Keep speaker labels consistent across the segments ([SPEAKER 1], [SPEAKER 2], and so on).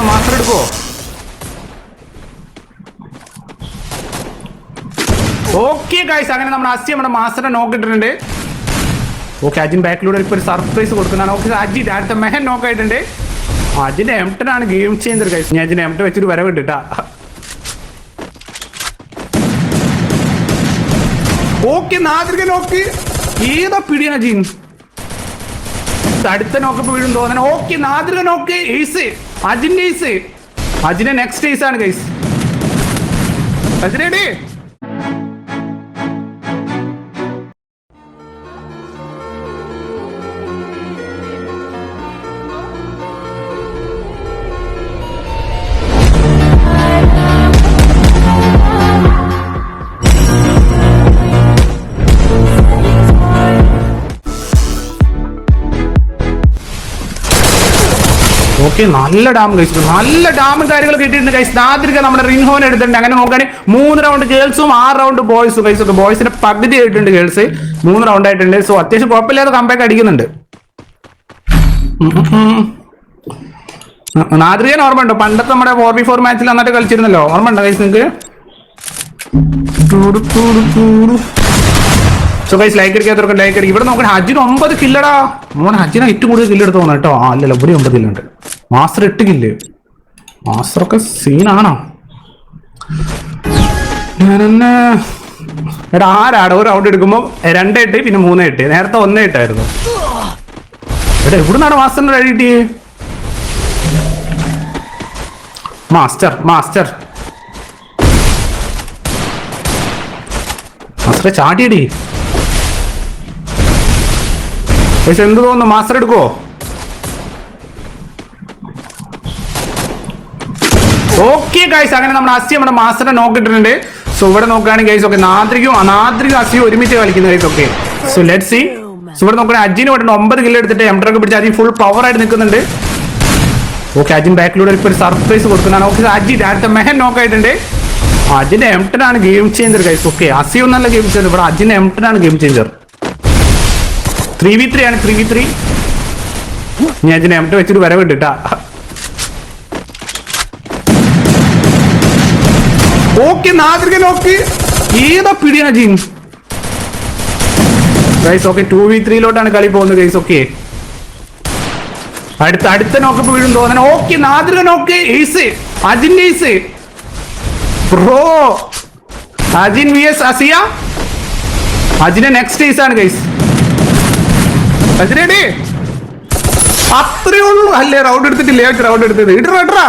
[SPEAKER 1] തോന്നുന്നു? Master എടുക്കുവോ? Okay guys, അങ്ങനെ നമ്മുടെ അസി നമ്മുടെ മാസ്റ്ററിനെ നോക്കിയിട്ടുണ്ട്. ഓക്കെ, അജിൻ ബാക്കിലൂടെ ഇപ്പൊ ഒരു സർപ്രൈസ് കൊടുക്കുന്നതാണ്. ഓക്കെ, അജി അടുത്ത മെഹൻ നോക്കായിട്ടുണ്ട്. അജിന്റെ എംടനാണ് ഗെയിം ചേഞ്ചർ ഗൈസ്. ഞാൻ അജിന്റെ എംട വെച്ചൊരു വരവ് ഇട്ടാ. ഓക്കെ, നാദ്രിക നോക്ക്. ഏതാ പിടിയാണ് അജിൻ? അടുത്ത നോക്കപ്പ് വീഴും തോന്നണം. ഓക്കെ, നാദ്രിക നോക്ക്. ഏസ്, അജിന്റെ ഏസ്. അജിന്റെ നെക്സ്റ്റ് ഏസ് ആണ് ഗൈസ്. അജിനേടി ഓക്കെ, നല്ല ഡാം കഴിച്ചു. നല്ല ഡാമും കാര്യങ്ങൾ കിട്ടിയിട്ടുണ്ട് ഗൈസ്. നാദ്രിക നമ്മുടെ റിൻഹോൻ എടുത്തിട്ടുണ്ട്. അങ്ങനെ നോക്കുകയാണെങ്കിൽ 3 റൗണ്ട് ഗേൾസും 6 റൗണ്ട് ബോയ്സും ഗൈസ്. ഒക്കെ ബോയ്സിന്റെ പകുതി ആയിട്ടുണ്ട്, ഗേൾസ് 3 റൗണ്ട് ആയിട്ടുണ്ട്. സോ അത്യാവശ്യം കുഴപ്പമില്ലാതെ കമ്പാക്ക് അടിക്കുന്നുണ്ട്. നാദ്രികൻ ഓർമ്മ ഉണ്ടോ? പണ്ടത്തെ നമ്മുടെ 4v4 മാച്ചിൽ നന്നായിട്ട് കളിച്ചിരുന്നല്ലോ, ഓർമ്മ ഉണ്ടോ ഗൈസ് നിങ്ങൾക്ക്? സോ ഗൈസ്, ലൈക്ക് അടിക്കാത്തവർക്ക് ലൈക്ക് അടിക്കും. ഇവിടെ നോക്കണേ, ഹജിന് 9 കില്ലടാ. മോനെ, ഹജിനെ ഏറ്റവും കൂടുതൽ കില്ല് എടുത്ത് തോന്നാം കേട്ടോ. അല്ലല്ലോ, ഇവിടെ 9 കില്ലുണ്ട്. Master 8 kill. മാസ്റ്ററൊക്കെ സീനാണോ? എടാ, ആരാടോ ഒരു റൗണ്ട് എടുക്കുമ്പോൾ 2-8 പിന്നെ 3-8. നേരത്തെ 1-8 ആയിരുന്നു. എടാ, എവിടുന്നാണ് മാസ്റ്ററിന്റെ റെഡി കിട്ടിയേ? മാസ്റ്റർ മാസ്റ്റർ മാസ്റ്ററെ ചാടിയടി. എന്ത് തോന്നുന്നു? മാസ്റ്റർ എടുക്കുവോ? ഓക്കെ ഗൈസ്, അങ്ങനെ നമ്മുടെ അസി നമ്മുടെ മാസ്റ്ററിനെ നോക്കിയിട്ടുണ്ട്. സോ ഇവിടെ നോക്കുകയാണെങ്കിൽ ഗൈസ്, ഓക്കെ, നാദ്രിക്കും അസിയും ഒരുമിച്ച് കളിക്കുന്ന guys. Okay, so let see. So ഇവിടെ നോക്കുകയാണെങ്കിൽ അജിന് ഇവിടെ 9 കില്ല് എടുത്തിട്ട് എംടറൊക്കെ പിടിച്ച് അജിൻ ഫുൾ പവർ ആയിട്ട് നിൽക്കുന്നുണ്ട്. ഓക്കെ, അജിൻ ബാക്കിലൂടെ ഇപ്പൊ ഒരു സർപ്രൈസ് കൊടുക്കുന്നതാണ്. ഓക്കെ, അജി അടുത്ത മെഹൻ നോക്കായിട്ടുണ്ട്. അജിന്റെ എംടനാണ് ഗെയിം ചേഞ്ചർ ഗൈസ്. ഓക്കെ, അസി ഒന്നല്ല ഗെയിം ചേഞ്ചർ, ഇവിടെ അജിന്റെ എംടനാണ് ഗെയിം ചേഞ്ചർ. 3v3 ആണ്, 3v3. ഞാൻ അജിനെ എംട വെച്ചൊരു വരവ് ഇട്ടാ. ഓക്കെ, നാദ്രിക നോക്ക്. ഏതാ പിടിയാണ് അജിൻ ഗൈസ്. ഓക്കെ, 2v3 കളി പോകുന്നത് ഗൈസ്. ഓക്കെ, അടുത്ത നോക്കപ്പ് വീഴും തോന്നണം. ഓക്കെ, നാദ്രിക നോക്ക്. ഏസ്, അജിന്റെ ace. Bro, Ajin vs Asiya. അജിന്റെ നെക്സ്റ്റ് ഏസ് ആണ് ഗൈസ്. അജിനേടി അത്രേ ഉള്ളൂ അല്ലേ? റൗണ്ട് എടുത്തിട്ടില്ലേ? റൗണ്ട് എടുത്തത് ഇടറാ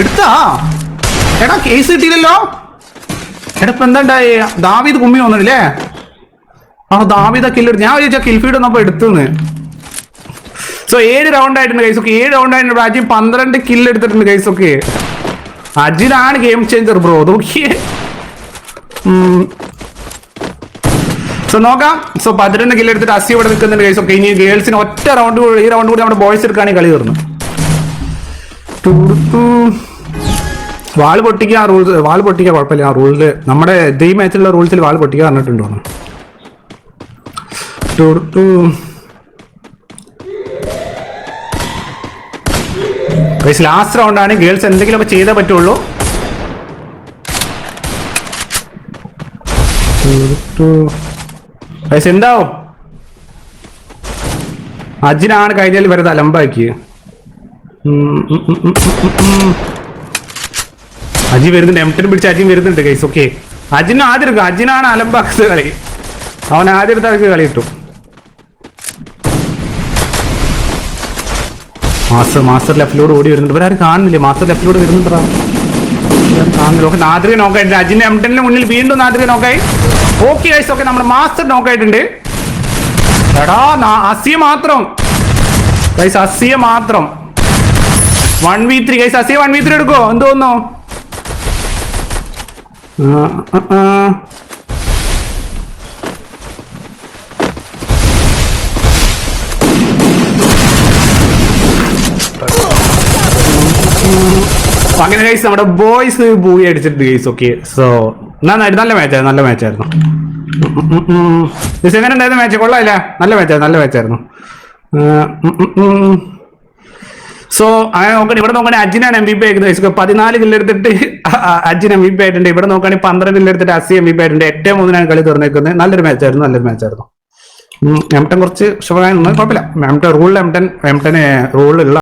[SPEAKER 1] എടുത്താ. എടാ, കേസ് കിട്ടിയില്ലല്ലോ. എടാ, ഇപ്പൊ എന്താണ്ടായി? ദാവീദ് കുമ്മി വന്നില്ലേ? ദാവീദ കില്ലെടുത്ത്. ഞാൻ വിചാരിച്ച കിൽഫീഡ് വന്നപ്പോ എടുത്തുന്ന്. സോ 7 റൗണ്ട് ആയിട്ടുണ്ട് ഗൈസ്. ഓക്കെ, 7 റൗണ്ട് ആയിട്ടുണ്ട്. അജിൻ 12 കില്ല് എടുത്തിട്ടുണ്ട് ഗൈസ്. ഓക്കെ, അജിനാണ് ഗെയിം ചേഞ്ചർ ബ്രോ. നോക്കിയേ. സോ നോക്കാം. സോ 11 കില്ല് എടുത്തിട്ട് അസി ഇവിടെ നിൽക്കുന്നുണ്ട് ഗൈസ്. ഓക്കെ, ഇനി ഗേൾസിന് ഒറ്റ റൗണ്ട്, ഈ റൗണ്ട് കൂടി നമ്മുടെ ബോയ്സ് എടുക്കുകയാണെങ്കിൽ കളി തീർന്നു. വാൾ പൊട്ടിക്കുക റൂൾസ്, വാൾ പൊട്ടിക്കുക കുഴപ്പമില്ല. ആ റൂളിൽ നമ്മുടെ ഈ മാച്ചിലുള്ള റൂൾസിൽ വാൾ പൊട്ടിക്കുക പറഞ്ഞിട്ടുണ്ടോ? Guys, last റൗണ്ടാണ്. ഗേൾസ് എന്തെങ്കിലുമൊക്കെ ചെയ്തേ പറ്റുള്ളൂ. ഗൈസ്, എന്താവും? അജിനാണ് കഴിഞ്ഞാൽ വെറുതെ അലമ്പാക്കി. അജി വരുന്നുണ്ട്, എംടനും പിടിച്ച് അജിൻ വരുന്നുണ്ട് ഗൈസ്. ഓക്കെ, അജിന് ആദ്യം എടുക്കും. അജിനാണ് അലമ്പാക്കുന്നത് കളി. അവൻ ആദ്യം എടുത്ത് അവർക്ക് കളി കിട്ടും. മാസ്റ്റർ ലെഫ്റ്റിലൂടെ ഓടി വരുന്നുണ്ട്. ഇവരാരും കാണുന്നില്ലേ? മാസ്റ്റർ ലെഫ്റ്റിലൂടെ വരുന്നുണ്ടാ കാണുന്നില്ല. ഓക്കെ, നാദ്രിക നോക്കായിട്ടുണ്ട്. അജിന്റെ എംടന്റെ മുന്നിൽ വീണ്ടും നാദ്രിക നോക്കായി. ഓക്കെ ഗൈസ്, ഓക്കെ, നമ്മുടെ മാസ്റ്റർ നോക്കായിട്ടുണ്ട്. എടാ, അസിയ മാത്രം ഗൈസ്, അസിയ മാത്രം 1v3 ഗൈസ്. അസിയ 1v3 എടുക്കോ? എന്ത് തോന്നുന്നു? അങ്ങനെ ഗൈസ്, നമ്മുടെ ബോയ്സ് ബൂയി അടിച്ചിട്ട് ഗൈസ്. ഓക്കെ, സോ നല്ല മാച്ചായിരുന്നു, നല്ല മാച്ചായിരുന്നു. എങ്ങനെ ഉണ്ടായിരുന്നു മാച്ച്? കൊള്ളാമില്ല, നല്ല മാച്ചായിരുന്നു. സോ അങ്ങനെ നോക്കണേ, ഇവിടെ നോക്കണേ അജിനാണ് MVP ആയിരിക്കുന്നത്. 14 കില്ലെടുത്തിട്ട് അജിൻ MVP ആയിട്ടുണ്ട്. ഇവിടെ നോക്കുകയാണെങ്കിൽ 12 കില്ലെടുത്തിട്ട് അസി MVP ആയിട്ടുണ്ട്. 8-3 കളി തുറന്നേക്കുന്നത്. നല്ലൊരു മാച്ചായിരുന്നു. എംടൻ കുറച്ച് കുഴപ്പമില്ല. എംടൻ റൂളിൽ എംടന് റൂളിലുള്ള